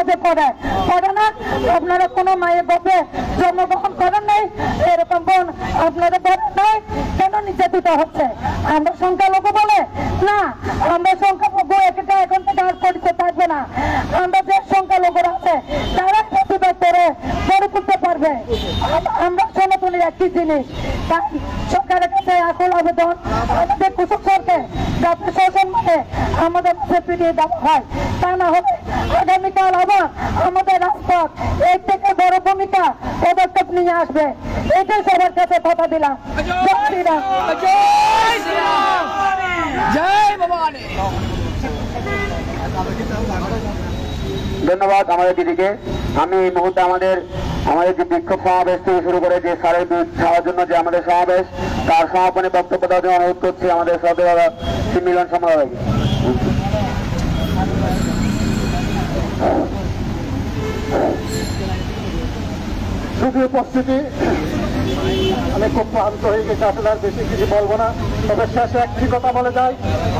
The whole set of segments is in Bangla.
বিপদে পড়ে না। আপনারা কোনো মায়ের গর্ভে জন্মগ্রহণ করেন নাই, এরকম বোন আপনারা বলেন নাই, কেন নির্যাতিত হচ্ছে? আমরা সংখ্যালঘু বলে না, আমরা সংখ্যালঘু এটা এখন থেকে আর পরিচয় থাকবে না। আমরা যে সংখ্যালঘুরা আছে তারা প্রতিবাদ করে গড়ে তুলতে পারবে। আমরা সনাতনের একটি জিনিস, তাই সরকারের কাছে আকুল আবেদন আমাদের কুসুম সরকে যাতে সসম্মানে আমাদের কাছে ফিরিয়ে দেওয়া হয়, তা না হলে আগামীকাল আবার আমাদের রাজপথ এর থেকে বড় ভূমিকা পদক্ষেপ নিয়ে আসবে। এটাই সবার কাছে কথা দিলাম। জয় শ্রীরাম, জয় ভবানী। ধন্যবাদ আমাদের দিদিকে। আমি এই মুহূর্তে আমাদের যে বিক্ষোভ সমাবেশ থেকে শুরু করে যে সারের বিরুদ্ধে ছাড়ার জন্য যে আমাদের সমাবেশ, তার সমাপনী বক্তব্য দেওয়ার জন্য অনুরোধ করছি আমাদের সদস্য মিলন সমাবেশ। শুধু উপস্থিতি, আমি খুব ক্লান্ত হয়ে গেছি, আসলে আর বেশি কিছু বলবো না। তবে শেষে একটি কথা বলে যাই,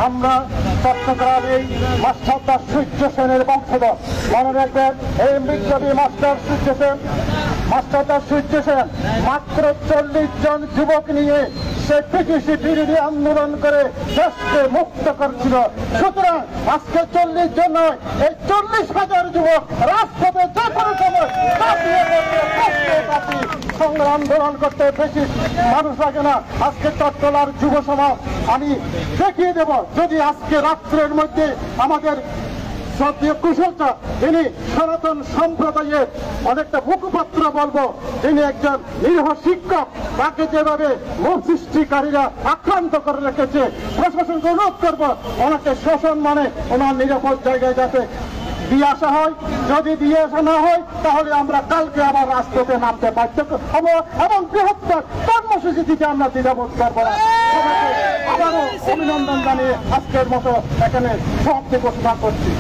আমরা চট্টগ্রাম এই মাস্টারদার সূর্য সেনের বংশধর। মনে রাখবেন, এই বিপ্লবী মাস্টারদার সূর্য সেন মাত্র 40 জন যুবক নিয়ে সে ব্রিটিশ বিরোধী আন্দোলন করে দেশকে মুক্ত করছিল। সুতরাং আজকে 40 জন নয়, এই 40,000 যুবক রাজপথে যে কোনো সময় সংগ্রাম আন্দোলন করতে বেশি মানুষ লাগে না। আজকে চট্টলার যুব সমাজ আমি দেখিয়ে দেব, যদি আজকে রাত্রের মধ্যে আমাদের সক্রিয় কুশলতা, যিনি সনাতন সম্প্রদায়ের অনেকটা মুখপাত্র বলবো, যিনি একজন নিরীহ শিক্ষক, তাকে যেভাবে মূল সৃষ্টিকারীরা আক্রান্ত করে রেখেছে, প্রশাসনকে অনুরোধ করবো ওনাকে সসম্মানে ওনার নিরাপদ জায়গায় যাতে দিয়ে আসা হয়। যদি দিয়ে আসা না হয় তাহলে আমরা কালকে আবার রাজপথে নামতে বাধ্য হব এবং বৃহত্তর কর্মসূচি থেকে আমরা দ্বিধাবোধ করবো না। আবারও অভিনন্দন জানিয়ে আজকের মতো এখানে সমাপ্তি ঘোষণা করছি।